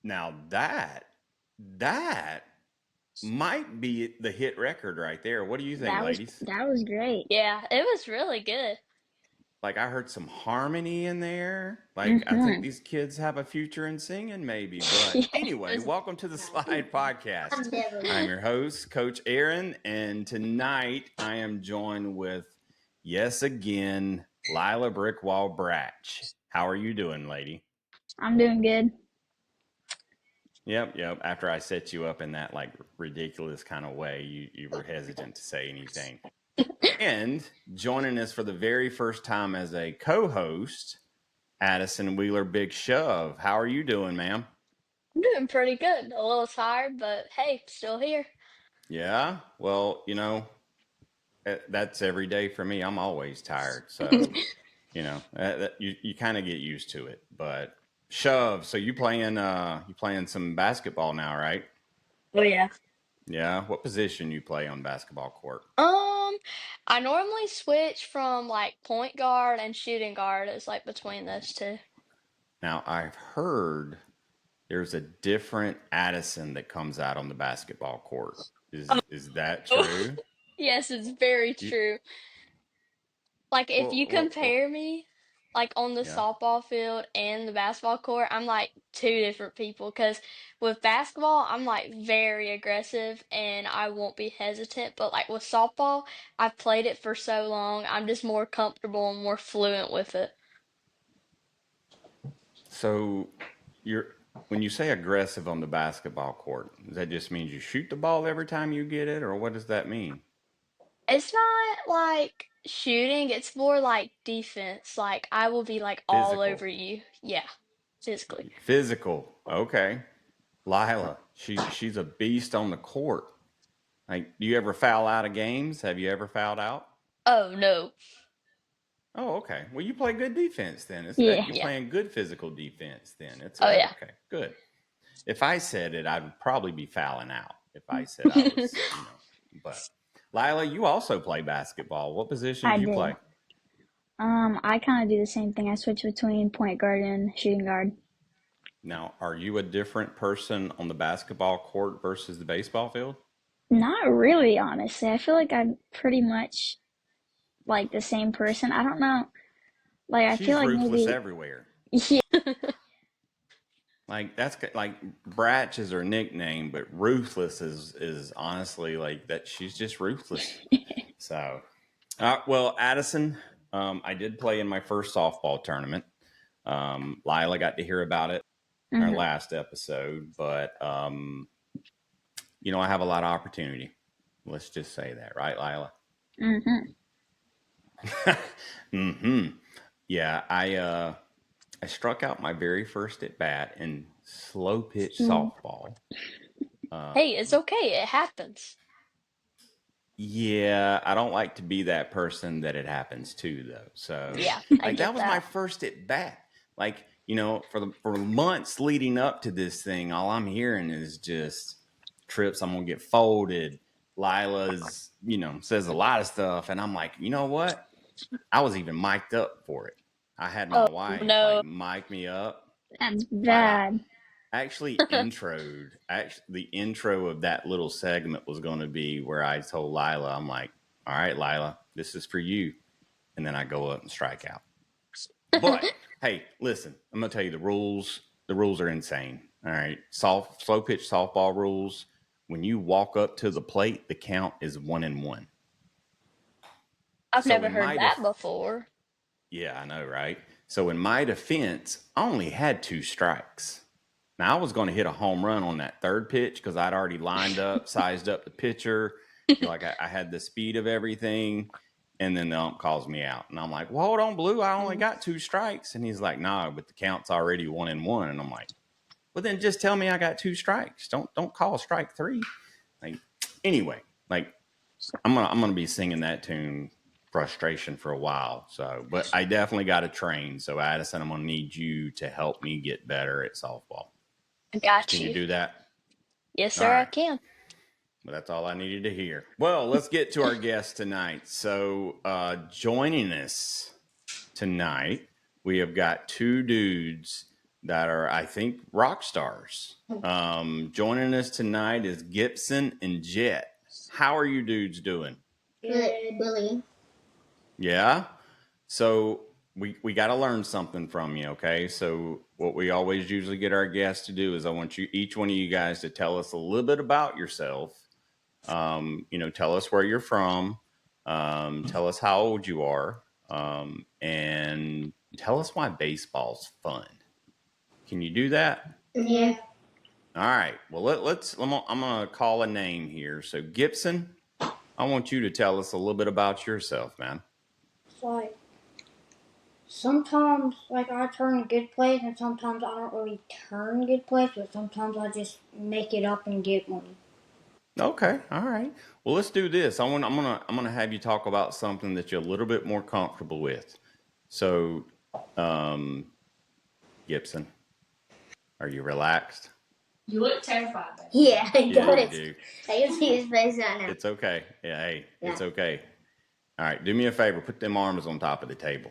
Now that might be the hit record right there. What do you think, ladies? That was great. Yeah, it was really good. Like I heard some harmony in there. Like I think Mm-hmm. these kids have a future in singing, maybe. But It anyway, was welcome to the Slide Podcast. I'm your host, Coach Aaron, and tonight I am joined with, yes again, Lila Brickwall Bratch. How are you doing, lady? I'm doing good. Yep. After I set you up in that like ridiculous kind of way, you were hesitant to say anything. And joining us for the very first time as a co-host, Addison Wheeler Big Shove. How are you doing, ma'am? I'm doing pretty good. A little tired, but hey, still here. Yeah. Well, that's every day for me. I'm always tired, so you kind of get used to it. But Shove, so you playing some basketball now, right? Oh yeah. Yeah. What position you play on basketball court? I normally switch from like point guard and shooting guard. It's like between those two. Now I've heard there's a different Addison that comes out on the basketball court. Is that Oh, true? yes, it's very You, true. Like if you well, compare me, like on the yeah. softball field and the basketball court, I'm like two different people. Because with basketball, I'm like very aggressive and I won't be hesitant. But like with softball, I've played it for so long, I'm just more comfortable and more fluent with it. So you're when you say aggressive on the basketball court, does that just means you shoot the ball every time you get it, or what does that mean? It's not like shooting, it's more like defense. Like I will be like all Physical. over you. Yeah, physically. Physical. Okay. Lila, she's a beast on the court. Like, do you ever foul out of games? Have you ever fouled out? Oh no. Oh, okay. Well, you play good defense then. Yeah. You're Yeah. playing good physical defense then. It's Oh yeah. okay. Good. If I said it, I'd probably be fouling out. If I said I was, But Lila, you also play basketball. What position I do you did. play? I kind of do the same thing. I switch between point guard and shooting guard. Now, are you a different person on the basketball court versus the baseball field? Not really, honestly. I feel like I'm pretty much like the same person. I don't know. Like I feel She's like ruthless maybe everywhere. yeah. Like like Bratch is her nickname, but ruthless is honestly like that. She's just ruthless. So, well, Addison, I did play in my first softball tournament. Lila got to hear about it in our Hmm. last episode, but I have a lot of opportunity. Let's just say that, right, Lila? Hmm. Mm-hmm. Yeah, I struck out my very first at bat in slow pitch Mm. softball. Hey, it's Um, okay. It happens. yeah, I don't like to be that person that it happens to though. So, Yeah, I like that get was my that. first at bat. Like, for months leading up to this thing, all I'm hearing is just trips. I'm gonna get folded. Lila's, says a lot of stuff, and I'm like, you know what? I was even mic'd up for it. I had my Oh wife like no. mic me up. That's Like bad. actually the intro of that little segment was going to be where I told Lila, I'm like, all right, Lila, this is for you. And then I go up and strike out. But hey, listen, I'm going to tell you the rules. The rules are insane. All right. Slow pitch softball rules. When you walk up to the plate, the count is 1-1. I've So never in heard my that before. yeah, I know, right? So in my defense, I only had two strikes. Now I was going to hit a home run on that third pitch because I'd already lined up, sized up the pitcher. Like I had the speed of everything, and then the ump calls me out, and I'm like, "Well, hold on, Blue. I only got two strikes." And he's like, "Nah, but the count's already 1-1." And I'm like, "Well, then just tell me I got two strikes. Don't call strike three." Like anyway, like I'm gonna be singing that tune frustration for a while. So, but I definitely got to train. So Addison, I'm gonna need you to help me get better at softball. I got Can you you. do that? Yes, All sir, I right. can. Well, that's all I needed to hear. Well, let's get to our guest tonight. So, joining us tonight, we have got two dudes that are, I think, rock stars. Joining us tonight is Gibson and Jett. How are you dudes doing? Good, Billy. Yeah. So we got to learn something from you, okay? So what we always usually get our guests to do is I want you each one of you guys to tell us a little bit about yourself. Tell us where you're from. Tell us how old you are, and tell us why baseball's fun. Can you do that? Yeah. All right. Well, I'm gonna call a name here. So Gibson, I want you to tell us a little bit about yourself, man. It's like sometimes like I turn good plays and sometimes I don't really turn good plays, but sometimes I just make it up and get one. Okay. All right. Well, let's do this. I'm gonna have you talk about something that you're a little bit more comfortable with. So, um, Gibson, are you relaxed? You look terrified. Yeah, I Yeah, you do. I can see his face right now. It's okay. Yeah, hey, Yeah. it's okay. All right, do me a favor. Put them arms on top of the table.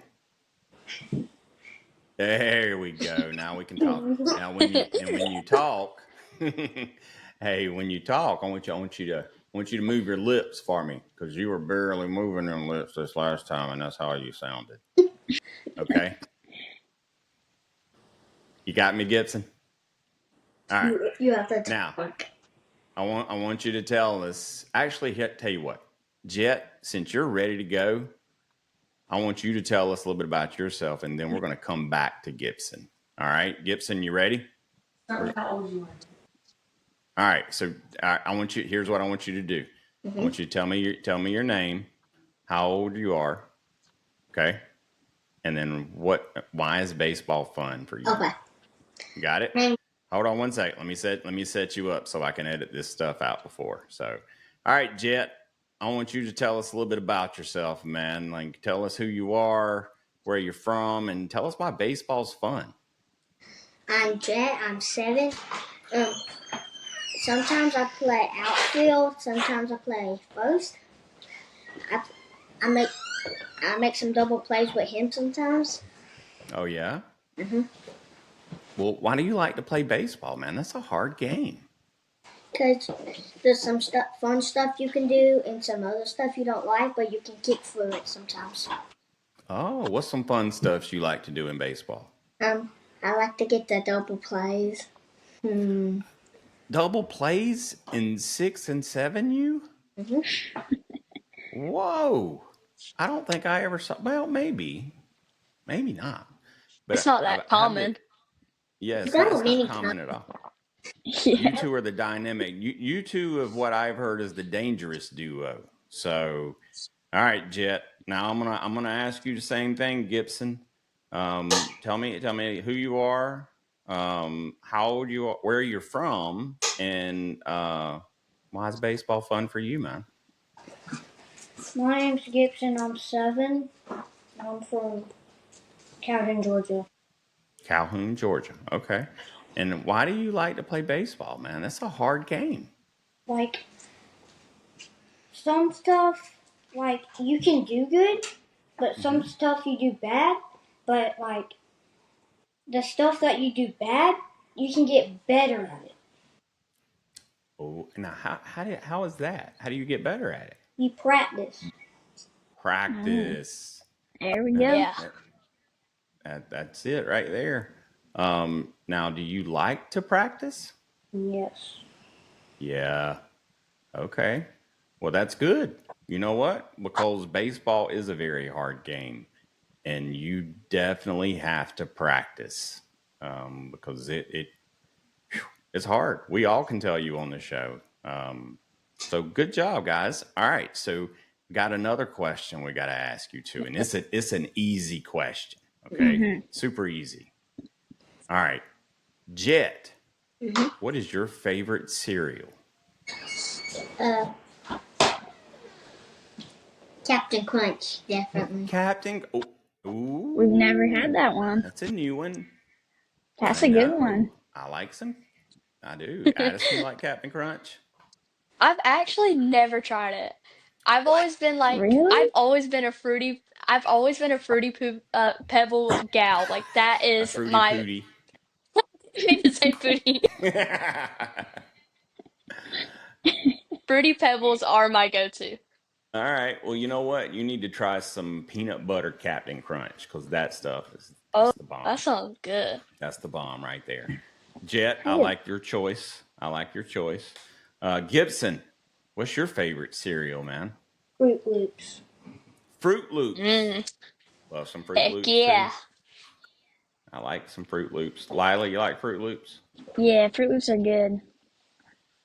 There we go. Now we can talk. Now, when you talk, hey, when you talk, I want you to move your lips for me because you were barely moving them lips this last time, and that's how you sounded. Okay, you got me, Gibson. All right. You have to Now, I want you to tell us. Actually, tell you what, Jett, since you're ready to go, I want you to tell us a little bit about yourself, and then we're going to come back to Gibson. All right, Gibson, you ready? Start with how old you are. All right. So I want you. Here's what I want you to do. I want you to tell me your name, how old you are, okay, and then why is baseball fun for you? Okay. Got it? Hold on one second. Let me set you up so I can edit this stuff out before. So, all right, Jett, I want you to tell us a little bit about yourself, man. Like, tell us who you are, where you're from, and tell us why baseball's fun. I'm Jett. I'm 7. Sometimes I play outfield. Sometimes I play first. I make some double plays with him sometimes. Oh yeah. Mhm. Well, why do you like to play baseball, man? That's a hard game. Because there's some fun stuff you can do and some other stuff you don't like, but you can kick through it sometimes. Oh, what's some fun stuff you like to do in baseball? I like to get the double plays. Double plays in 6 and 7, you? Mhm. Whoa. I don't think I ever saw. Well, maybe not. It's But not that common. yeah, You it's not, got many common at all. You Yeah. two are the dynamic. You two of what I've heard is the dangerous duo. So, all right, Jett. Now I'm gonna ask you the same thing, Gibson. Tell me who you are, how old you are, where you're from, and why is baseball fun for you, man? My name's Gibson. I'm 7. I'm from Calhoun, Georgia. Calhoun, Georgia. Okay. And why do you like to play baseball, man? That's a hard game. Like, some stuff, like, you can do good, but some stuff you do bad. But, like, the stuff that you do bad, you can get better at it. Oh, now how is that? How do you get better at it? You practice. Practice. There we That, go. Yeah. that's it right there. Now, do you like to practice? Yes. Yeah. Okay. Well, that's good. You know what? Because baseball is a very hard game, and you definitely have to practice because it's hard. We all can tell you on the show. So good job, guys. All right. So got another question we got to ask you too, and it's an easy question. Okay, super easy. All right, Jett. What is your favorite cereal? Uh, Captain Crunch, definitely. Captain. Oh, ooh, We've never had that one. that's a new one. That's I a good know. one. I like some. I do. Addison, you like Captain Crunch? I've actually never tried it. What? Really? I've always been a fruity pebble gal. Like that A is fruity my pootie. You need to say fruity. Fruity Pebbles are my go-to. All right. Well, you know what? You need to try some peanut butter Captain Crunch because that stuff is Oh, the bomb. that sounds good. That's the bomb right there. Jet, I Cool. like your choice. Gibson, what's your favorite cereal, man? Fruit Loops. Fruit Loops. Mm, Love some Fruit heck Loops yeah. too. I like some Fruit Loops. Lila, you like Fruit Loops? Yeah, Fruit Loops are good.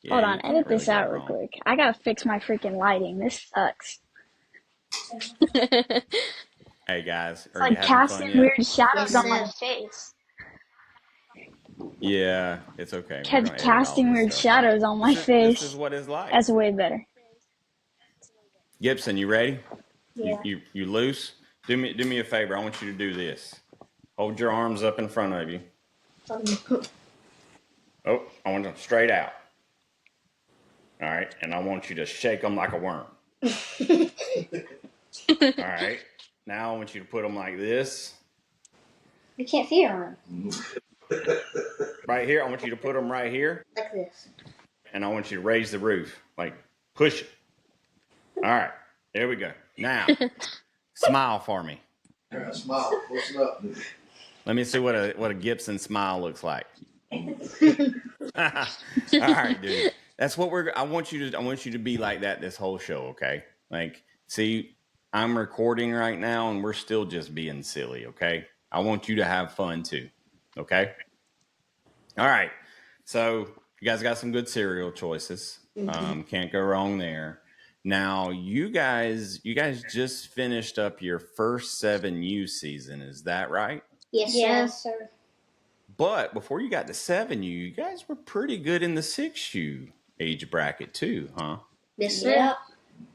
Yeah, Hold you on, can't edit really this go out real wrong. quick. I gotta fix my freaking lighting. This sucks. Hey guys, It's are you like having fun casting yet? weird shadows Yes, on my sir. face. Yeah, it's okay. We're Kept gonna edit all casting this weird stuff out. shadows on my This is face. what it's like. That's way better. Gibson, you ready? Yeah. You loose? Do me a favor. I want you to do this. Hold your arms up in front of you. Oh, I want them straight out. All right, and I want you to shake them like a worm. All right. Now I want you to put them like this. You can't see your arm. Right here. I want you to put them right here. Like this. And I want you to raise the roof. Like, push it. All right. There we go. Now, smile for me. Yeah, smile. What's up? Let me see what a Gibson smile looks like. All right, dude. That's what I want you to be like that this whole show, okay? Like, see, I'm recording right now and we're still just being silly, okay? I want you to have fun too. Okay? All right. So, you guys got some good cereal choices. Can't go wrong there. Now, you guys just finished up your first 7U season, is that right? Yes, sir. But before you got to 7U, you guys were pretty good in the 6U age bracket too, huh? Yes, sir. Yep.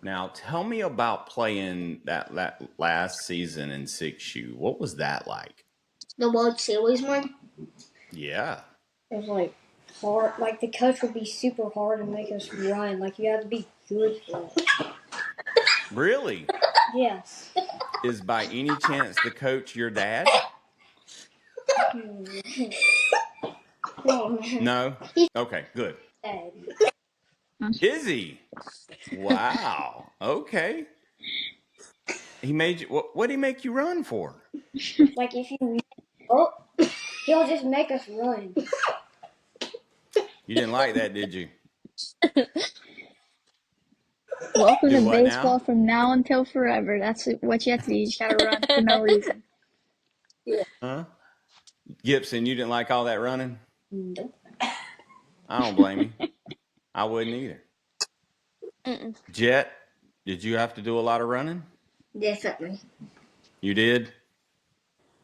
Now, tell me about playing that last season in 6U. What was that like? The World Series one. Yeah. It was like hard. Like the coach would be super hard and make us run. Like you had to be good for it. Really? Yes. Is by any chance the coach your dad? No, man. No? Okay, good. Dad. Is he? Wow. Okay. He made you. What did he make you run for? Like if you he'll just make us run. You didn't like that, did you? Welcome Do to what baseball now? from now until forever. That's what you have to do. You just gotta run for no reason. Huh? Gibson, you didn't like all that running? Nope. I don't blame you. I wouldn't either. Mm-mm. Jet, did you have to do a lot of running? Definitely. You did?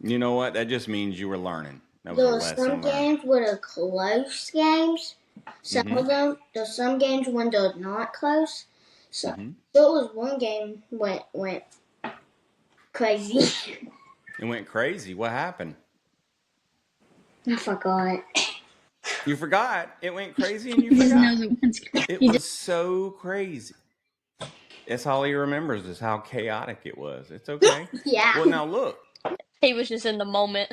You know what? That just means you were learning. That was There a were lesson some learned. games where the close games. Some of them. There's some games when they're not close. So there was one game went crazy. It went crazy. What happened? I forgot. You forgot. It went crazy and you He just forgot. knows it went crazy. It was so crazy. That's all he remembers is how chaotic it was. It's okay. Yeah. Well, now look. He was just in the moment.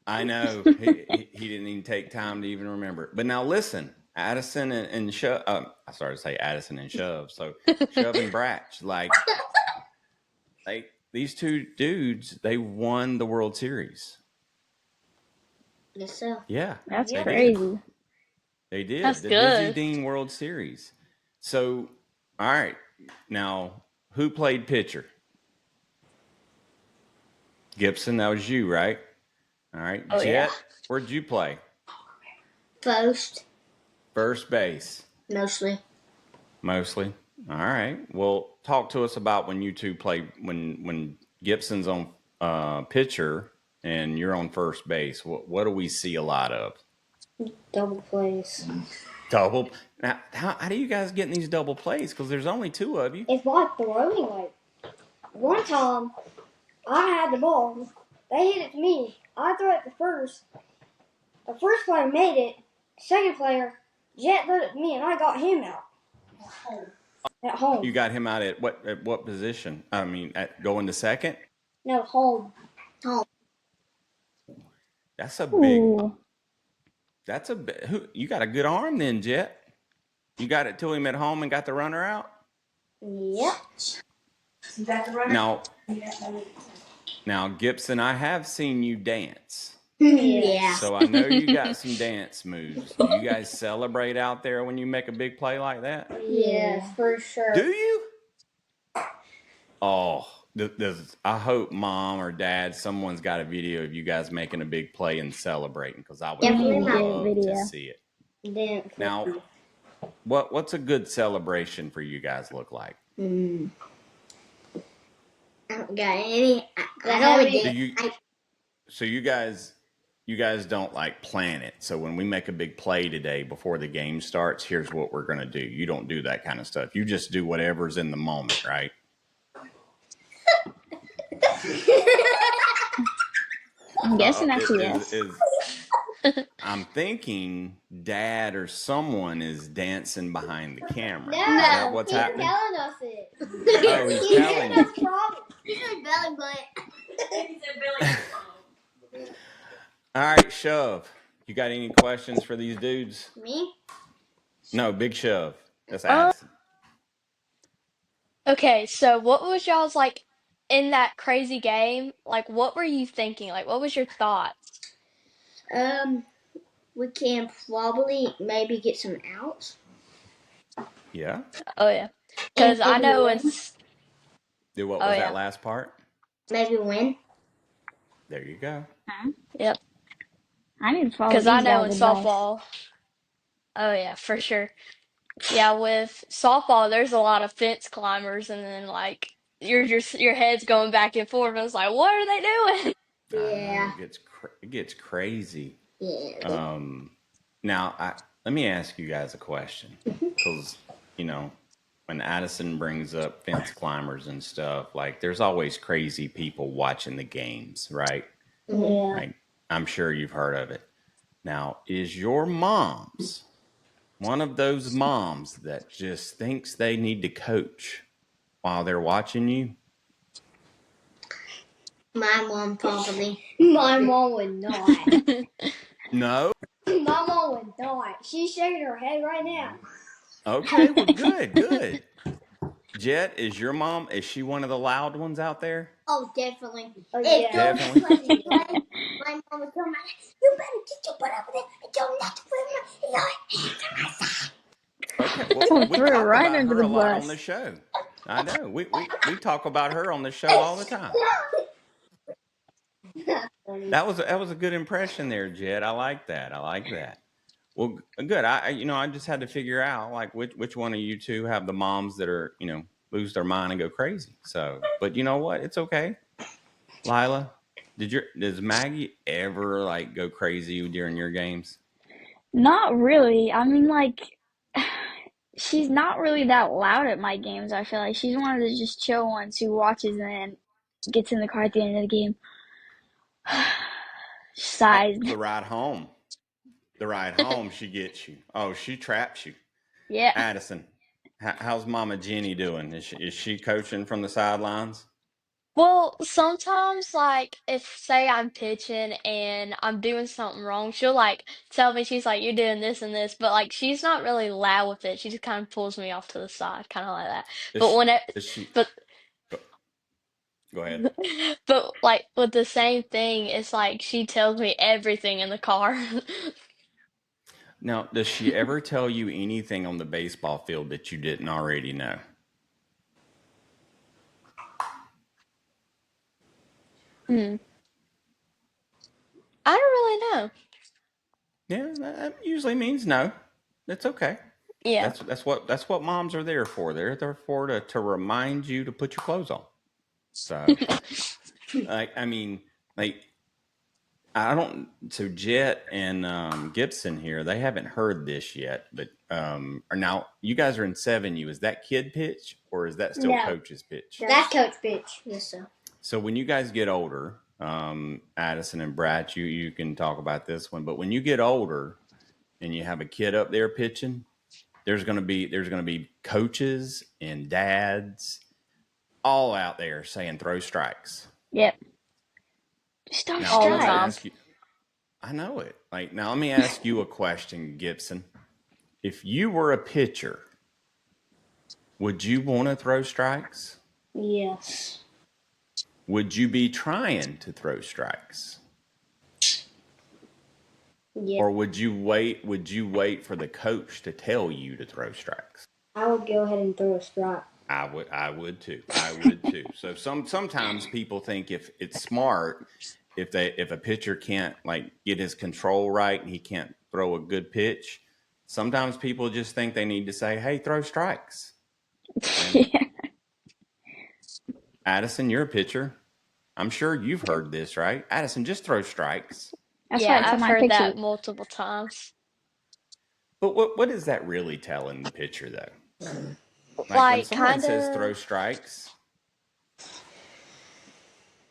I know he didn't even take time to even remember it. But now listen, Addison and Shove. I started to say Addison and Shove. So Shove and Bratch, like these two dudes, they won the World Series. Yes, sir. Yeah, That's they crazy. did. They did That's the good. Dizzy Dean World Series. So, all right, now who played pitcher? Gibson, that was you, right? All right, Oh, Jet, yeah. where'd you play? First, Base. mostly. Mostly. All right. Well, talk to us about when you two play when Gibson's on pitcher and you're on first base. What do we see a lot of? Double plays. Double. Now, how do you guys get in these double plays? Because there's only two of you. It's like throwing. Like one time, I had the ball. They hit it to me. I threw it to first. The first player made it. Second player, Jet threw it to me, and I got him out. At home. You got him out at what position? I mean, at going to second. No, home. That's a big. Ooh. That's you got a good arm then, Jet. You got it to him at home and got the runner out? Yep. You got the runner? Now, Gibson, I have seen you dance. Yeah. So I know you got some dance moves. Do you guys celebrate out there when you make a big play like that? Yes, for sure. Do you? Oh, I hope mom or dad, someone's got a video of you guys making a big play and celebrating, because I would love to see it. Now, what's a good celebration for you guys look like? I don't got any. I know So you guys don't like plan it. So when we make a big play today before the game starts, here's what we're going to do. You don't do that kind of stuff. You just do whatever's in the moment, right? I'm guessing that's a yes. I'm thinking dad or someone is dancing behind the camera. No, is that what's happening? Telling us it. Oh, he's telling you. He said belly button. He said Billy. All right, Shove. You got any questions for these dudes? Me? No, Big Shove. That's Addison. Okay, so what was y'all's like in that crazy game? Like, what were you thinking? Like, what was your thoughts? We can probably maybe get some outs. Yeah. Oh yeah, because I know it's. What was that last part? Maybe win. There you go. Yep. I need to follow Because these I know in guys' advice. softball. Oh yeah, for sure. Yeah, with softball, there's a lot of fence climbers, and then like your head's going back and forth. And it's like, what are they doing? Yeah, it gets crazy. Yeah. Now, let me ask you guys a question, because when Addison brings up fence climbers and stuff, like there's always crazy people watching the games, right? Yeah. Like, I'm sure you've heard of it. Now, is your mom's one of those moms that just thinks they need to coach while they're watching you? My mom probably. My mom would not. No? My mom would not. She's shaking her head right now. Okay, well, good. Jet, is she one of the loud ones out there? Oh, definitely. Oh, If yeah. Definitely. my mom would come out, you better get your butt over there and tell me not to put your hands on my side. Okay, well, we Threw her talk right about under her the a lot bus. on the show. I know. We talk about her on the show all the time. That was a good impression there, Jed. I like that. Well, good. I just had to figure out like which one of you two have the moms that are lose their mind and go crazy. So, but you know what? It's okay. Lila, does Maggie ever like go crazy during your games? Not really. I mean, like, she's not really that loud at my games, I feel like. She's one of the just chill ones who watches and then gets in the car at the end of the game. Sighs. The ride home. The ride home, she gets you. Oh, she traps you. Yeah. Addison, how's Mama Jenny doing? Is she coaching from the sidelines? Well, sometimes like if say I'm pitching and I'm doing something wrong, she'll like tell me she's like you're doing this and this, but like she's not really loud with it. She just kind of pulls me off to the side, kind of like that. But when it, Does she? but Go ahead. but like with the same thing, it's like she tells me everything in the car. Now, does she ever tell you anything on the baseball field that you didn't already know? Hmm. I don't really know. Yeah, that usually means no. That's okay. Yeah. That's what moms are there for. They're there for to remind you to put your clothes on. So, like, I mean, like, I don't. So Jet and Gibson here, they haven't heard this yet, but or now you guys are in 7U. Is that kid pitch or is that still coach's pitch? That's coach pitch. Yes, sir. So when you guys get older, Addison and Brad, you can talk about this one. But when you get older and you have a kid up there pitching, there's gonna be coaches and dads all out there saying throw strikes. Yep. Stop All the strikes. time. I know it. Like, now let me ask you a question, Gibson. If you were a pitcher, would you want to throw strikes? Yes. Would you be trying to throw strikes? Yeah. Or would you wait for the coach to tell you to throw strikes? I would go ahead and throw a strike. I would too. I would too. So sometimes people think if it's smart, if a pitcher can't like get his control right and he can't throw a good pitch, sometimes people just think they need to say, "Hey, throw strikes." And Yeah. Addison, you're a pitcher. I'm sure you've heard this, right? Addison, just throw strikes. That's why Yeah, I tell I've my heard pitchers. that multiple times. But what is that really telling the pitcher though? Like when Like, someone kind says throw of, strikes,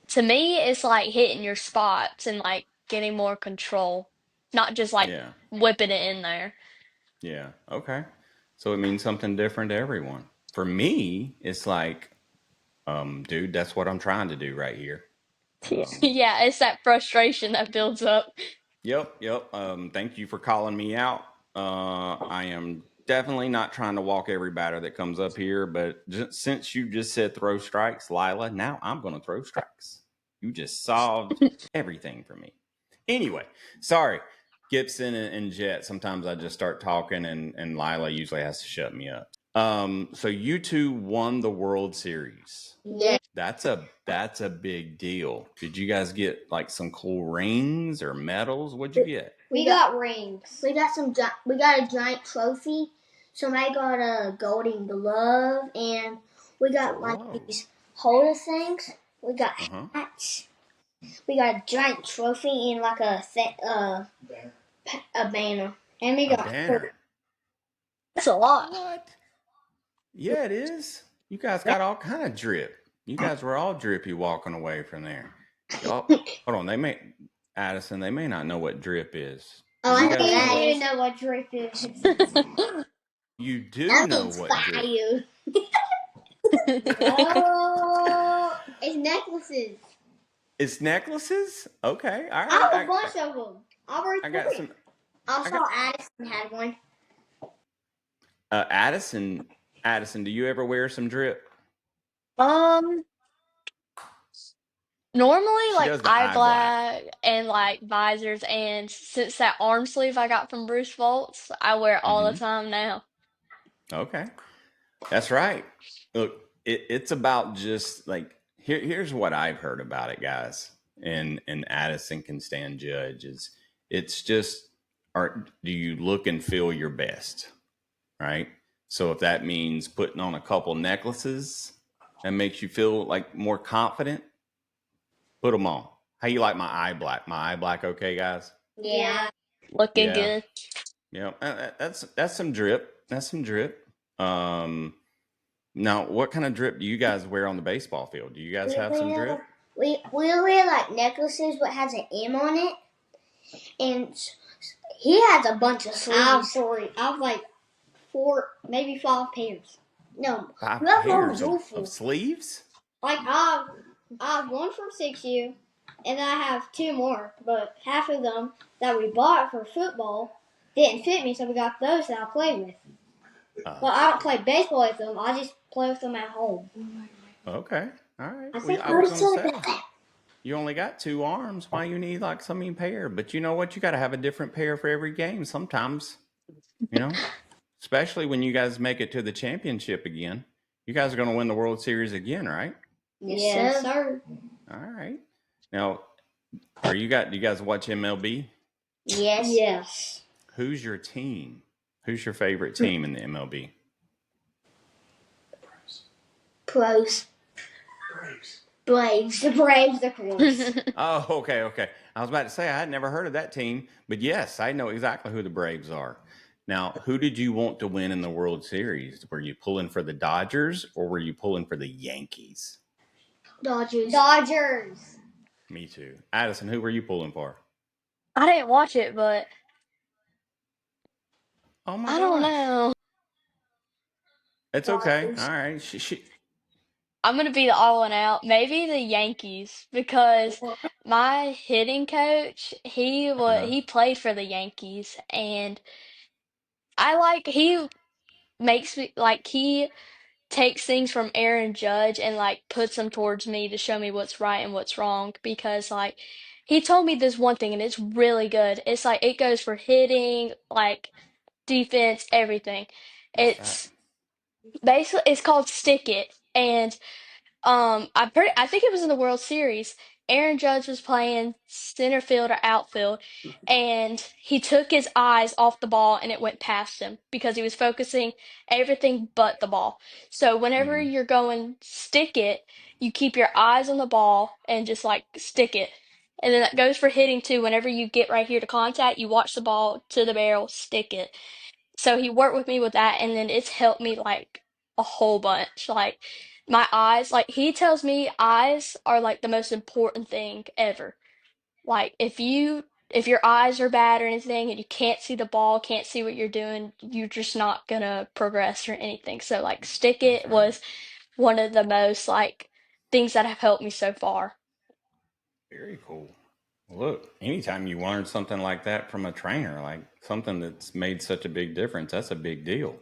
to me, it's like hitting your spots and like getting more control, not just like yeah, whipping it in there. yeah, okay. So it means something different to everyone. For me, it's like, dude, that's what I'm trying to do right here. Yeah. Yeah, it's that frustration that builds up. Yep. Thank you for calling me out. I am definitely not trying to walk every batter that comes up here, but since you just said throw strikes, Lila, now I'm going to throw strikes. You just solved everything for me. Anyway, sorry, Gibson and Jett. Sometimes I just start talking, and Lila usually has to shut me up. So you two won the World Series. Yeah. That's a big deal. Did you guys get like some cool rings or medals? What'd you get? We got rings. We got a giant trophy. Somebody got a golden glove, and we got like Whoa. these holder things. We got Uh-huh. hats. We got a giant trophy and like a banner. And we A got banner. That's a lot. What? Yeah, it is. You guys got all kind of drip. You guys were all drippy walking away from there. Y'all, hold on. Addison, they may not know what drip is. Oh, Do you I guys know? think know what drip is. You do That know means what drip. fire. Oh, it's necklaces. It's necklaces? Okay, all right. I have a bunch of them. I got some. I saw Addison had one. Addison, do you ever wear some drip? Um, Normally She like does the eye eye black. black and like visors, and since that arm sleeve I got from Bruce Volts, I wear it all the Mm-hmm. time now. Okay. That's right. Look, it's about just like here's what I've heard about it, guys, and Addison can stand judge is it's just do you look and feel your best, right? So if that means putting on a couple necklaces that makes you feel like more confident, put them on. How you like my eye black? My eye black, okay, guys? Yeah. Looking Yeah, good. yeah. That's some drip. That's some drip. Now, what kind of drip do you guys wear on the baseball field? Do you guys have some drip? We wear like necklaces but has an M on it, and he has a bunch of sleeves. I have like 4, maybe 5 pairs. No, 5 we have pairs one of sleeves? Like I have one from 6U, and I have 2 more, but half of them that we bought for football didn't fit me, so we got those that I play with. But I don't play baseball with them. I just play with them at home. Okay, all right. I Well, think I was going to say, you only got 2 arms. Why you need like so many pair? But you know what? You got to have a different pair for every game sometimes, you know, especially when you guys make it to the championship again. You guys are going to win the World Series again, right? Yes, sir. All right. Now, do you guys watch MLB? Yes. Who's your team? Who's your favorite team in the MLB? Pros. Braves. The Braves, of course. Oh, okay. I was about to say I had never heard of that team, but yes, I know exactly who the Braves are. Now, who did you want to win in the World Series? Were you pulling for the Dodgers or were you pulling for the Yankees? Dodgers. Me too. Addison, who were you pulling for? I didn't watch it, but Oh my I don't gosh. know. It's okay. Dodgers. All right. I'm gonna be the odd one out. Maybe the Yankees because my hitting coach, Uh-huh. he played for the Yankees, and I like he makes me like he takes things from Aaron Judge and like puts them towards me to show me what's right and what's wrong because like he told me this one thing and it's really good. It's like it goes for hitting, like defense, everything. What's that? It's basically it's called Stick It, and I think it was in the World Series. Aaron Judge was playing center field or outfield, and he took his eyes off the ball and it went past him because he was focusing everything but the ball. So whenever Mm-hmm. you're going stick it, you keep your eyes on the ball and just like stick it. And then that goes for hitting too. Whenever you get right here to contact, you watch the ball to the barrel, stick it. So he worked with me with that, and then it's helped me like a whole bunch. Like my eyes, like he tells me eyes are like the most important thing ever. Like if your eyes are bad or anything and you can't see the ball, can't see what you're doing, you're just not gonna progress or anything. So like stick That's it right. was one of the most like things that have helped me so far. Very cool. Look, anytime you learn something like that from a trainer, like something that's made such a big difference, that's a big deal.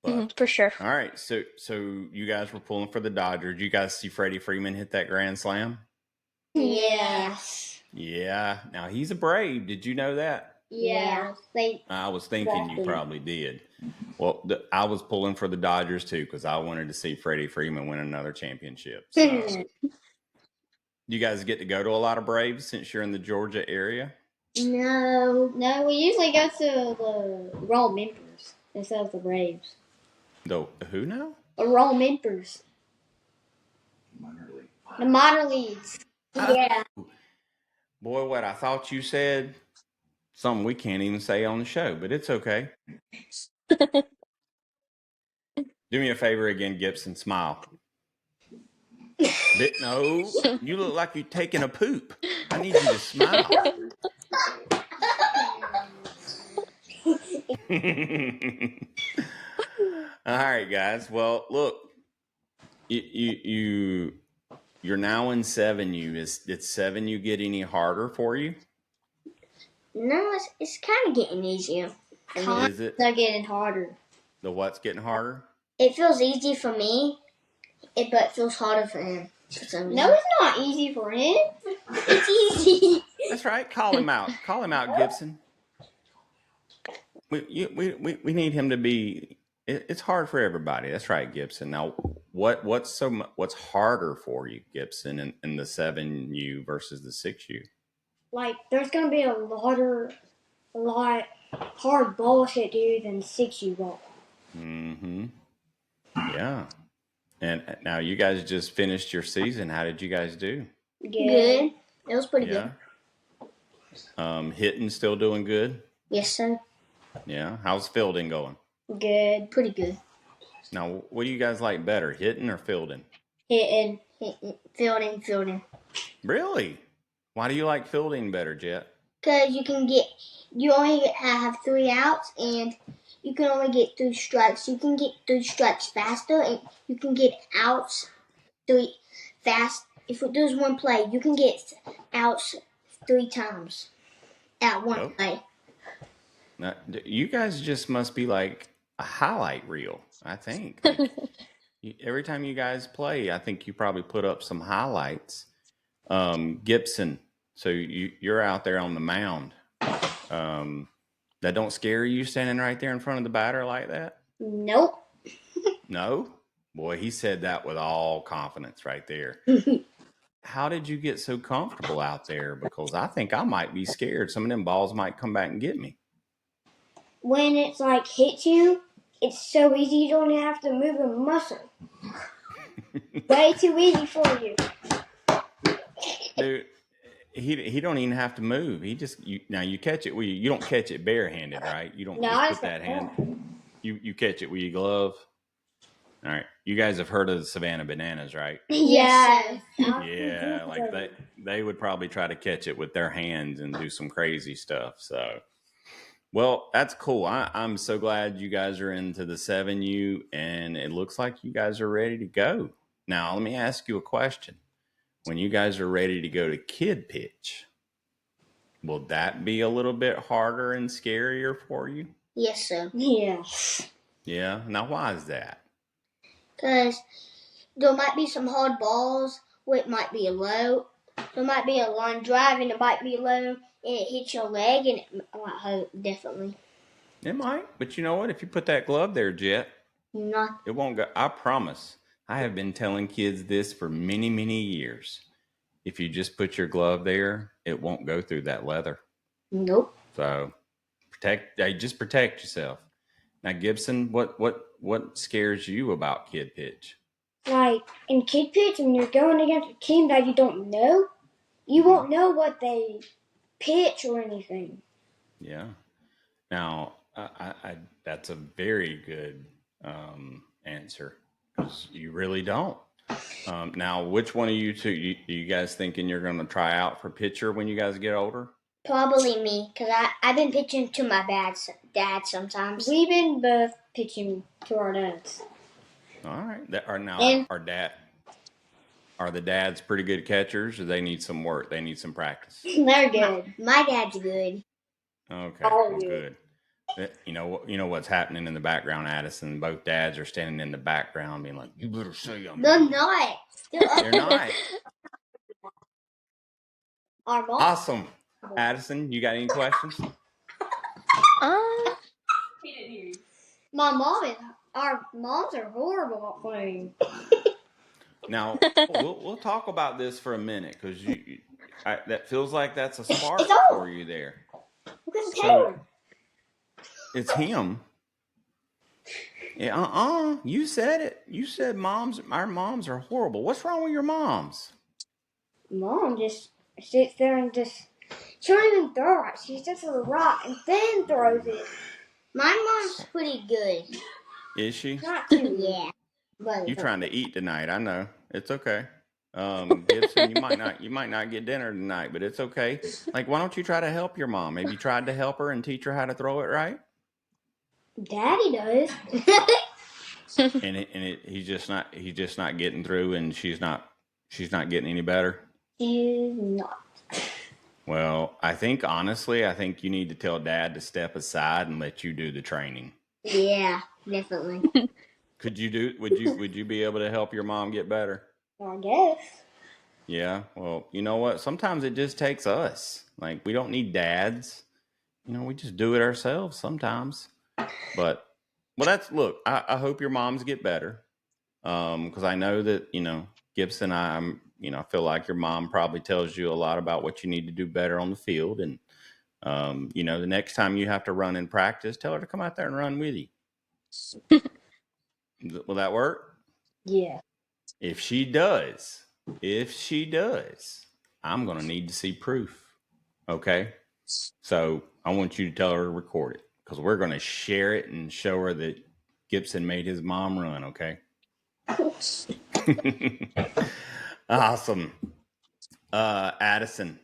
But For sure. all right, so you guys were pulling for the Dodgers. You guys see Freddie Freeman hit that grand slam? Yes. Yeah. Now he's a Brave. Did you know that? Yeah. I was thinking you probably did. Well, I was pulling for the Dodgers too because I wanted to see Freddie Freeman win another championship. So, you guys get to go to a lot of Braves since you're in the Georgia area? No, we usually go to the Royal Members instead of the Braves. The who now? The Royal Members. Minor league. The minor leagues. Yeah. Boy, what I thought you said something we can't even say on the show, but it's okay. Do me a favor again, Gibson. Smile. No, you look like you're taking a poop. I need you to smile. All right, guys. Well, look, you're now in 7U. Did 7U get any harder for you? No, it's kind of getting easier. Is it? They're getting harder. The what's getting harder? It feels easy for me, but it feels harder for him. No, it's not easy for him. It's easy. That's right. Call him out. Call him out, Gibson. We need him to be. It's hard for everybody. That's right, Gibson. Now, what's harder for you, Gibson, in the 7U versus the 6U? Like, there's gonna be a lot hard bullshit, dude, than 6U ball. Mm-hmm. Yeah. And now you guys just finished your season. How did you guys do? Good. It was pretty good. Hitting still doing good? Yes, sir. Yeah. How's fielding going? Good. Pretty good. Now, what do you guys like better, hitting or fielding? Hitting, fielding. Really? Why do you like fielding better, Jett? Because you only have 3 outs, and you can only get 3 strikes. You can get 3 strikes faster, and you can get outs 3 fast. If there's one play, you can get outs 3 times at one play. Now, you guys just must be like a highlight reel, I think. Like, every time you guys play, I think you probably put up some highlights. Gibson, so you're out there on the mound. That don't scare you standing right there in front of the batter like that? Nope. No? Boy, he said that with all confidence right there. How did you get so comfortable out there? Because I think I might be scared. Some of them balls might come back and get me. When it's like hits you, it's so easy you don't have to move a muscle. Way too easy for you. Dude, he don't even have to move. He just now you catch it. You don't catch it barehanded, right? You don't just put that hand. You catch it with your glove. All right, you guys have heard of the Savannah Bananas, right? Yes. Yeah, like they would probably try to catch it with their hands and do some crazy stuff. So, well, that's cool. I'm so glad you guys are into the 7U, and it looks like you guys are ready to go. Now, let me ask you a question. When you guys are ready to go to kid pitch, will that be a little bit harder and scarier for you? Yes, sir. Yes. Yeah. Now, why is that? Because there might be some hard balls where it might be low. There might be a line drive and it might be low and it hits your leg and it might hurt, definitely. It might, but you know what? If you put that glove there, Jet, Not. it won't go. I promise. I have been telling kids this for many, many years. If you just put your glove there, it won't go through that leather. Nope. So just protect yourself. Now, Gibson, what scares you about kid pitch? Like in kid pitch, when you're going against a team that you don't know, you won't know what they pitch or anything. Yeah. Now, that's a very good answer because you really don't. Now, which one of you two, do you guys thinking you're going to try out for pitcher when you guys get older? Probably me, because I've been pitching to my dad sometimes. We've been both pitching to our dads. All right. And- Are the dads pretty good catchers, or they need some work? They need some practice. They're good. My dad's good. Okay, All well, good. You know what's happening in the background, Addison. Both dads are standing in the background, being like, "You better say I'm." They're not. They're not. Our mom. Awesome, Addison. You got any questions? He didn't hear you. Our moms are horrible at playing. Now we'll talk about this for a minute because that feels like that's a spark for you there. So it's him. Yeah. You said it. You said our moms are horrible. What's wrong with your moms? Mom just sits there and she don't even throw it. She sits with a rock and then throws it. My mom's pretty good. Is she? Not too. Yeah. You trying to eat tonight? I know. It's okay. Gibson, you might not get dinner tonight, but it's okay. Like, why don't you try to help your mom? Have you tried to help her and teach her how to throw it right? Daddy does. He's just not getting through, and she's not getting any better. She's not. Well, honestly, I think you need to tell Dad to step aside and let you do the training. Yeah, definitely. Would you be able to help your mom get better? I guess. Yeah. Well, you know what? Sometimes it just takes us. Like, we don't need dads. We just do it ourselves sometimes. But look, I hope your moms get better. Because I know that, Gibson, I feel like your mom probably tells you a lot about what you need to do better on the field. And, the next time you have to run in practice, tell her to come out there and run with you. Will that work? Yeah. If she does, I'm going to need to see proof. Okay? So I want you to tell her to record it because we're going to share it and show her that Gibson made his mom run. Okay? Awesome. Addison,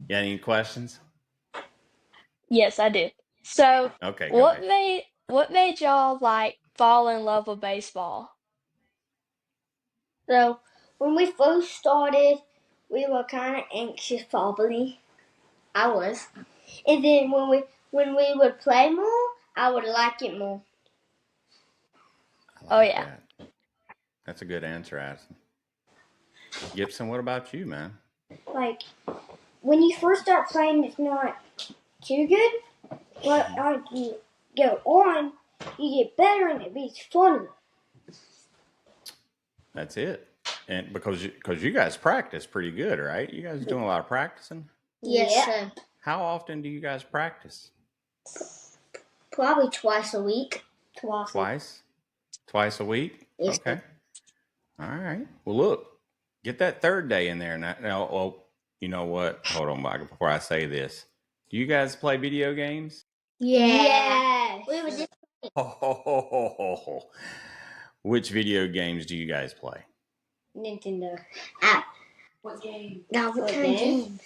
you got any questions? Yes, I do. So, Okay, go ahead. what made y'all like fall in love with baseball? So when we first started, we were kind of anxious, probably. I was. And then when we would play more, I would like it more. Oh yeah. That. That's a good answer, Addison. Gibson, what about you, man? Like when you first start playing, it's not too good, but as you go on, you get better and it gets funner. That's it. And because you guys practice pretty good, right? You guys doing a lot of practicing? Yes, Yeah. sir. How often do you guys practice? Probably twice a week. Twice? Twice a week? Yes, Okay. sir. All right. Well, look, get that third day in there. Now, well, you know what? Hold on, Michael, before I say this. Do you guys play video games? Yeah. Yes. We were just Which video games do you guys play? Nintendo. What game? Now what kind of game?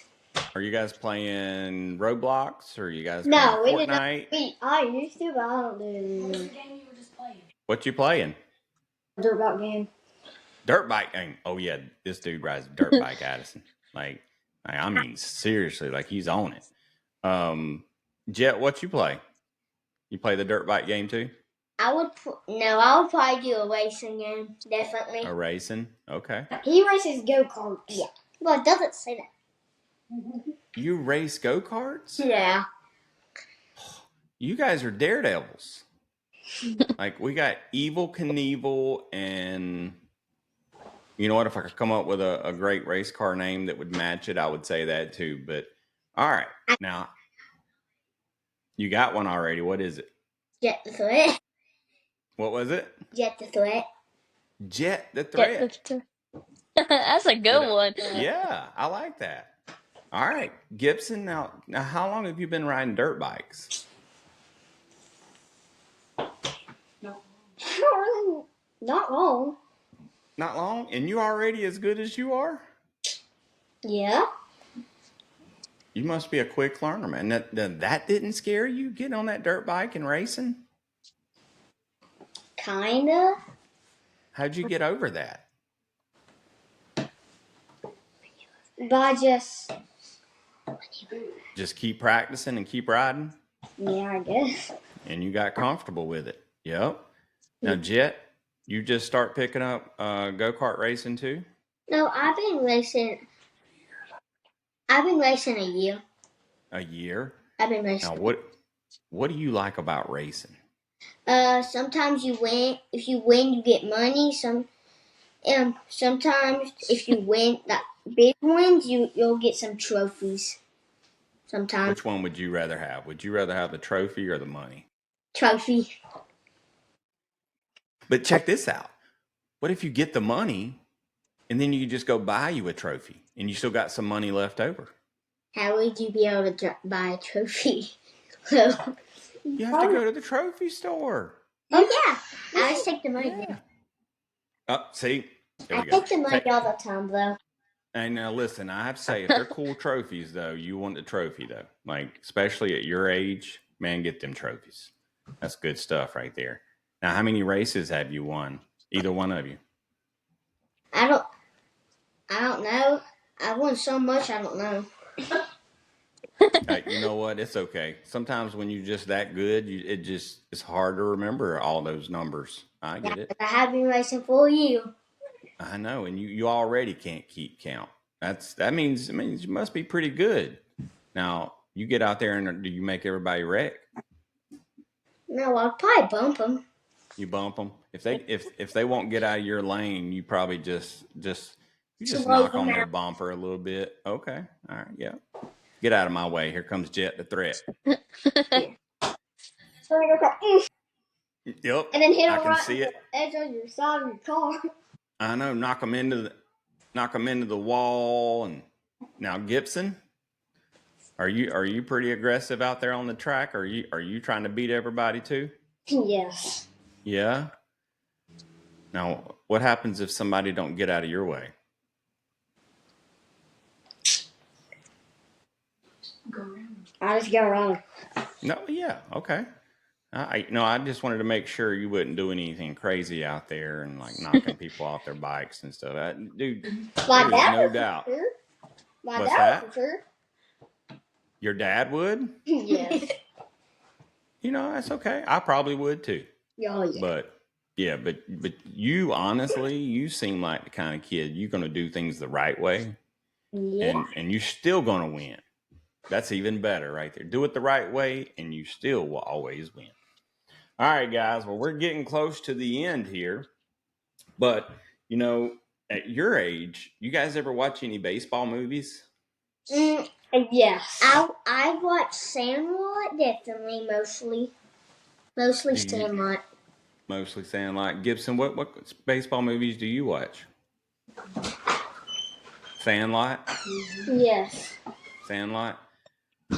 Are you guys playing Roblox or are you guys No, playing we did not. Fortnite? I used to, but I don't do it What was anymore. the game you were just playing? What you playing? Dirt bike game. Dirt bike. Oh yeah, this dude rides a dirt bike, Addison. Like, I mean, seriously, like he's on it. Jet, what you play? You play the dirt bike game too? I would probably do a racing game, definitely. A racing? Okay. He races go-karts. Yeah. Well, it doesn't say that. You race go-karts? Yeah. You guys are daredevils. Like, we got Evil Knievel, and you know what? If I could come up with a great race car name that would match it, I would say that too. But all right, now you got one already. What is it? Jet the Threat. What was it? Jet the Threat. Jet the Threat. That's a good one. Yeah, I like that. All right, Gibson. Now, how long have you been riding dirt bikes? Not long. Not long, and you already as good as you are. Yeah. You must be a quick learner, man. That didn't scare you getting on that dirt bike and racing? Kinda. How'd you get over that? By Just keep practicing and keep riding? yeah, I guess. And you got comfortable with it. Yep. Now, Jet, you just start picking up go-kart racing too? No, I've been racing a year. A year? I've been racing. Now, what do you like about racing? Sometimes you win. If you win, you get money. Sometimes if you win that big wins, you'll get some trophies. Sometimes. Which one would you rather have? Would you rather have the trophy or the money? Trophy. But check this out. What if you get the money and then you just go buy you a trophy and you still got some money left over? How would you be able to buy a trophy? You have to go to the trophy store. Oh yeah, I just take the money. Yeah. Oh, see? There I we go. take the money all the time though. And now listen, I have to say, if they're cool trophies though, you want the trophy though. Like, especially at your age, man, get them trophies. That's good stuff right there. Now, how many races have you won? Either one of you? I don't know. I won so much I don't know. You know what? It's okay. Sometimes when you're just that good, it's hard to remember all those numbers. I get it. I have been racing for you. I know, and you already can't keep count. That means you must be pretty good. Now, you get out there and do you make everybody wreck? No, I'll probably bump them. You bump them. If they won't get out of your lane, you probably just knock on their bumper a little bit. Okay, all right, yeah. Get out of my way. Here comes Jet the Threat. So I go, Yep. and then hit him I can right see it. edge on your side of your car. I know. Knock them into the wall. And now, Gibson, are you pretty aggressive out there on the track? Are you trying to beat everybody too? Yes. Yeah. Now, what happens if somebody don't get out of your way? Go around. I just go around. No. Yeah. Okay. I just wanted to make sure you wouldn't do anything crazy out there and like knocking people off their bikes and stuff. Dude, My there's dad no would, doubt. for sure. My What's dad that? would, for sure. Your dad would? Yes. You know, that's okay. I probably would too. Oh yeah. But you honestly, you seem like the kind of kid you're gonna do things the right way, Yeah. and you're still gonna win. That's even better right there. Do it the right way, and you still will always win. All right, guys. Well, we're getting close to the end here, but you know, at your age, you guys ever watch any baseball movies? Yes. I watch Sandlot, definitely, mostly Sandlot. Mostly Sandlot. Gibson, what baseball movies do you watch? Sandlot. Yes. Sandlot.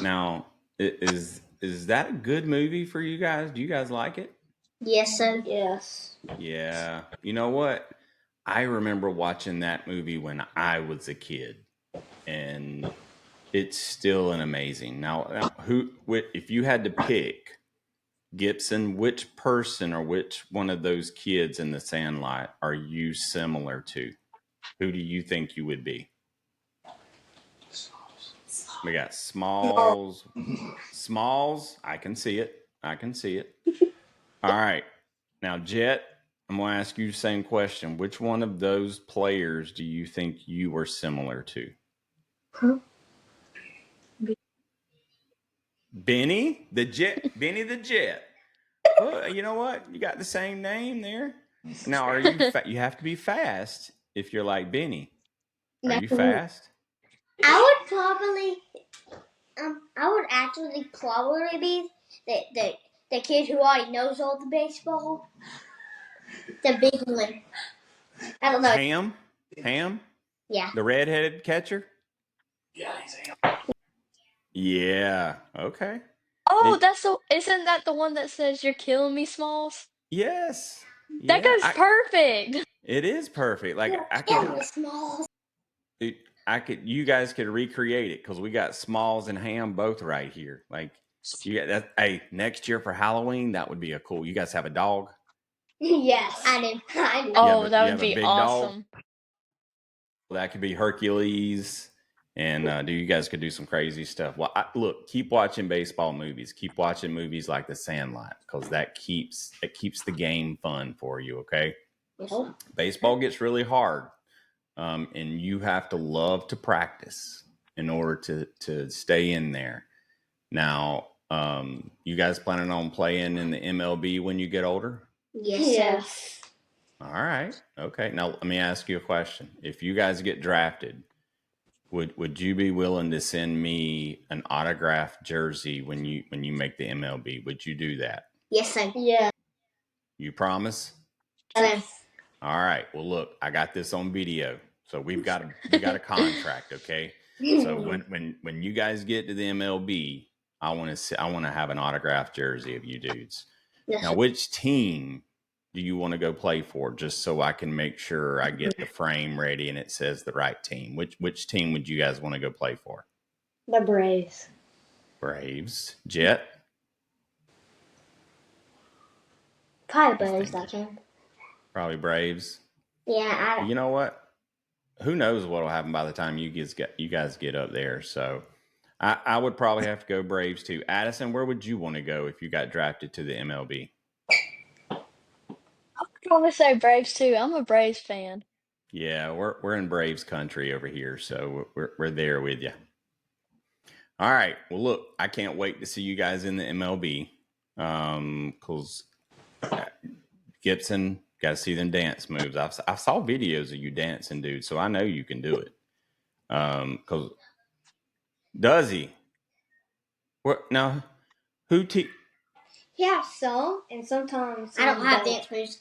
Now, is that a good movie for you guys? Do you guys like it? Yes, sir. Yes. Yeah. You know what? I remember watching that movie when I was a kid, and it's still an amazing. Now, if you had to pick Gibson, which person or which one of those kids in the Sandlot are you similar to? Who do you think you would be? We got Smalls. Smalls, I can see it. I can see it. All right. Now, Jett, I'm going to ask you the same question. Which one of those players do you think you were similar to? Huh? Benny the Jet. Benny the Jet. Well, you know what? You got the same name there. Now, are you you have to be fast if you're like Benny. Are you fast? I would probably, I would actually probably be the kid who already knows all the baseball. The big one. I don't know. Ham? Ham? Yeah. The redheaded catcher? Yeah, he's Ham. Yeah. Okay. Oh, isn't that the one that says you're killing me, Smalls? Yes. That Yeah. goes perfect. It is perfect. Like Small. you guys could recreate it because we got Smalls and Ham both right here. Like you got that. Hey, next year for Halloween, that would be a cool. You guys have a dog? Yes, I do. Oh, that You would have a be big dog? awesome. That could be Hercules, and you guys could do some crazy stuff. Well, look, keep watching baseball movies. Keep watching movies like The Sandlot because it keeps the game fun for you. Okay, baseball gets really hard, and you have to love to practice in order to stay in there. Now, you guys planning on playing in the MLB when you get older? Yes. All right. Okay. Now let me ask you a question. If you guys get drafted, would you be willing to send me an autographed jersey when you make the MLB? Would you do that? Yes, sir. Yeah. You promise? Yes. All right. Well, look, I got this on video, so we got a contract. Okay. So when you guys get to the MLB, I want to have an autographed jersey of you dudes. Yes. Now, which team do you want to go play for? Just so I can make sure I get the frame ready and it says the right team. Which team would you guys want to go play for? The Braves. Braves. Jett? Probably Braves, I can. Probably Braves. Yeah, You know what? Who knows what'll happen by the time you guys get up there? So I would probably have to go Braves too. Addison, where would you want to go if you got drafted to the MLB? I want to say Braves too. I'm a Braves fan. Yeah, we're in Braves country over here, so we're there with you. All right. Well, look, I can't wait to see you guys in the MLB. Because Gibson, got to see them dance moves. I saw videos of you dancing, dude, so I know you can do it. Because does he? What now? Who He has some, and sometimes I don't have dance moves.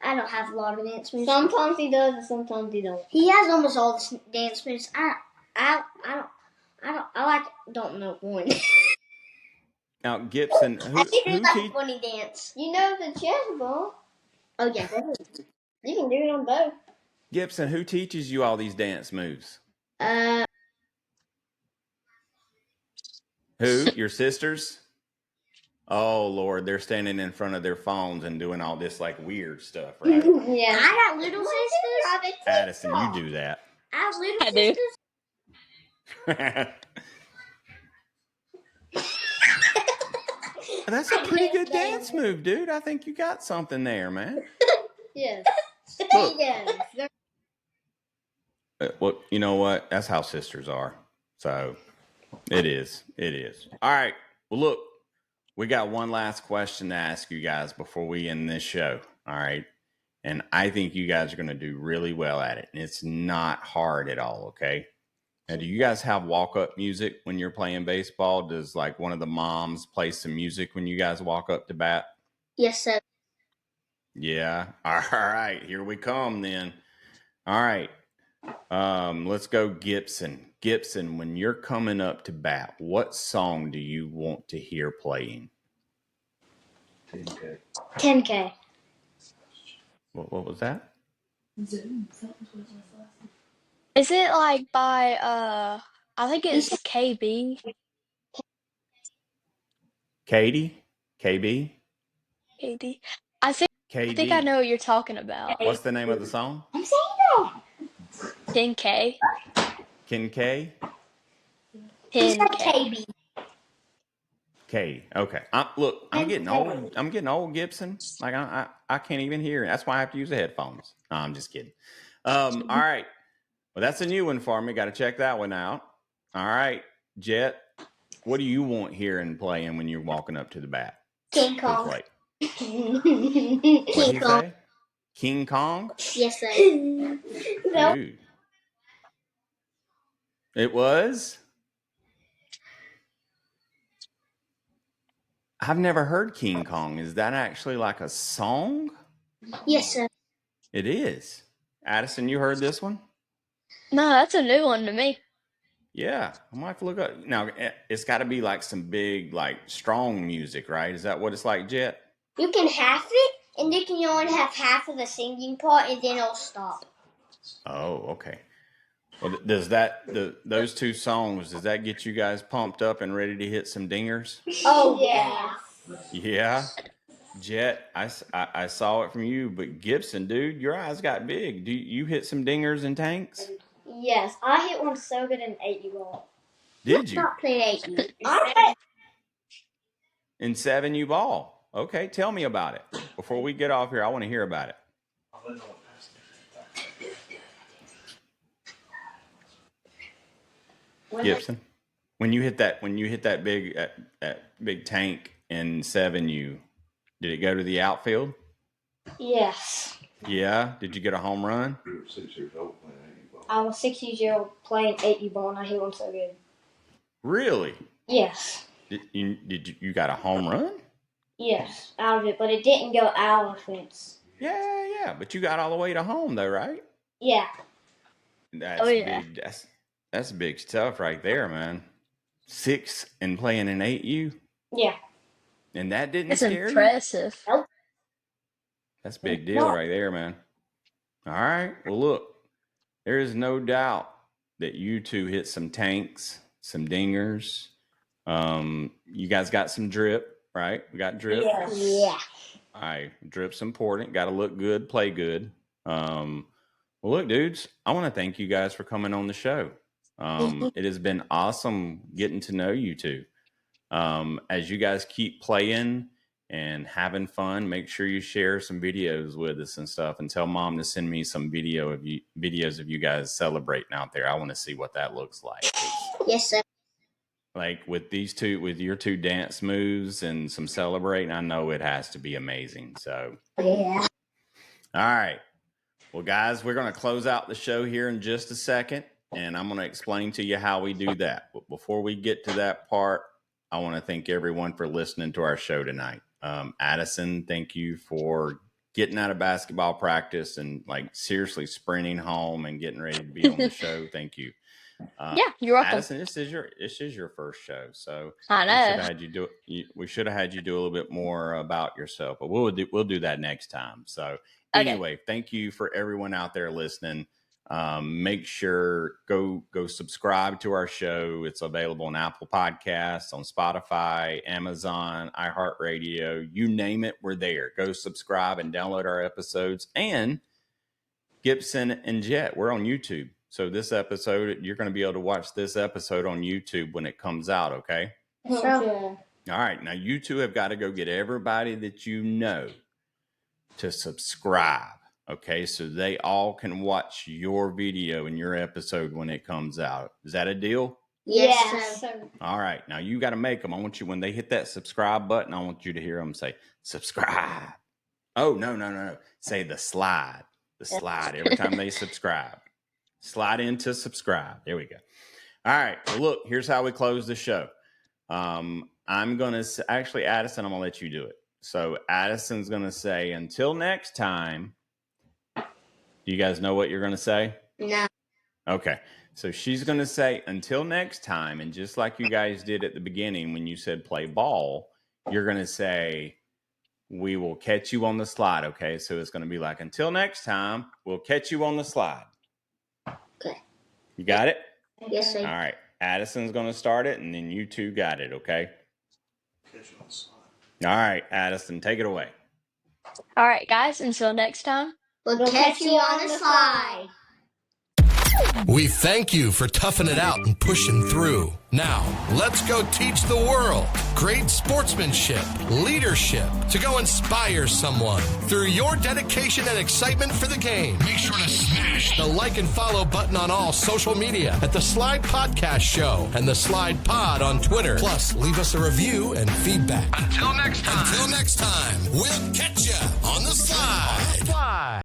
I don't have a lot of dance moves. Sometimes he does, and sometimes he don't. He has almost all the dance moves. I don't know one. Now Gibson, I do like a funny dance. You know the chess ball. Oh yeah. You can do it on both. Gibson, who teaches you all these dance moves? Who? Your sisters? Oh Lord, they're standing in front of their phones and doing all this like weird stuff, right? Yeah. I got little sisters. Addison, you do that. I have little I do. sisters. That's a pretty good dance move, dude. I think you got something there, man. Yes. Look, Yes. well, you know what? That's how sisters are. So it is. It is. All right. Well, look, we got one last question to ask you guys before we end this show. All right. And I think you guys are going to do really well at it. And it's not hard at all. Okay. Now, do you guys have walk-up music when you're playing baseball? Does like one of the moms play some music when you guys walk up to bat? Yes, sir. Yeah. All right. Here we come then. All right. Let's go Gibson. Gibson, when you're coming up to bat, what song do you want to hear playing? 10K. 10K. What was that? Is it like by I think it's KB. Katie? KB? KD. I think I KD. know what you're talking about. What's the name of the song? I'm saying that. 10K. Ken K? He said 10K. KB. K. Okay. Look, I'm getting 10K. old. I'm getting old, Gibson. Like I can't even hear. That's why I have to use the headphones. No, I'm just kidding. All right. Well, that's a new one for me. Got to check that one out. All right, Jett. What do you want hearing playing when you're walking up to the bat? King To the Kong. plate. King What'd he Kong. say? King Kong? Yes, sir. Dude. It was? I've never heard King Kong. Is that actually like a song? Yes, sir. It is. Addison, you heard this one? No, that's a new one to me. Yeah, I might have to look up. Now, it's got to be like some big, like strong music, right? Is that what it's like, Jett? You can half it, and you can only have half of the singing part, and then it'll stop. Oh, okay. Well, does those two songs, does that get you guys pumped up and ready to hit some dingers? Oh, yeah. Yeah. Jett, I saw it from you, but Gibson, dude, your eyes got big. Do you hit some dingers and tanks? Yes, I hit one so good in 8U ball. Did you? Not play 8. In 7U ball. Okay, tell me about it. Before we get off here, I want to hear about it. Gibson, when you hit that big tank in 7U, did it go to the outfield? Yes. Yeah. Did you get a home run? We were 6 years old playing 8 ball. I was 6 years old playing 8U ball, and I hit one so good. Really? Yes. Did you got a home run? Yes, out of it, but it didn't go out of the fence. Yeah. But you got all the way to home though, right? Yeah. That's yeah. big. That's big stuff right there, man. 6 and playing in 8U. Yeah. And that didn't That's scare you? impressive. That's a big deal right there, man. All right. Well, look, there is no doubt that you two hit some tanks, some dingers. You guys got some drip, right? We got drip. Yes. Yeah. All right. Drip's important. Got to look good, play good. Well, look, dudes, I want to thank you guys for coming on the show. It has been awesome getting to know you two. As you guys keep playing and having fun, make sure you share some videos with us and stuff, and tell Mom to send me some videos of you guys celebrating out there. I want to see what that looks like. Yes, sir. Like with your two dance moves and some celebrating, I know it has to be amazing. So, Yeah. all right. Well, guys, we're going to close out the show here in just a second, and I'm going to explain to you how we do that. But before we get to that part, I want to thank everyone for listening to our show tonight. Addison, thank you for getting out of basketball practice and like seriously sprinting home and getting ready to be on the show. Thank you. Yeah, you're welcome. Addison, this is your first show, so I know. we should have had you do a little bit more about yourself, but we'll do that next time. So Okay. anyway, thank you for everyone out there listening. Make sure go subscribe to our show. It's available on Apple Podcasts, on Spotify, Amazon, iHeartRadio, you name it, we're there. Go subscribe and download our episodes. And Gibson and Jett, we're on YouTube. So this episode, you're going to be able to watch this episode on YouTube when it comes out, okay? Sure. All right. Now, you two have got to go get everybody that you know to subscribe, okay? So they all can watch your video and your episode when it comes out. Is that a deal? Yes, sir. All right. Now, you got to make them. I want you, when they hit that subscribe button, I want you to hear them say, subscribe. Oh, no. Say the slide. The slide. Every time they subscribe. Slide into subscribe. There we go. All right. Well, look, here's how we close the show. I'm going to actually, Addison, I'm going to let you do it. So Addison's going to say, until next time. Do you guys know what you're going to say? No. Okay. So she's going to say, until next time. And just like you guys did at the beginning when you said play ball, you're going to say, we will catch you on the slide. Okay. So it's going to be like, until next time, we'll catch you on the slide. Okay. You got it? Yes, sir. All right. Addison's going to start it, and then you two got it, okay? Catch you on the slide. All right, Addison, take it away. All right, guys, until next time. We'll catch you on the slide. We thank you for toughing it out and pushing through. Now, let's go teach the world great sportsmanship, leadership, to go inspire someone through your dedication and excitement for the game. Make sure to smash the like and follow button on all social media at the S.L.I.D.E Podcast Show and the S.L.I.D.E Pod on Twitter. Plus, leave us a review and feedback. Until next time, we'll catch you on the slide.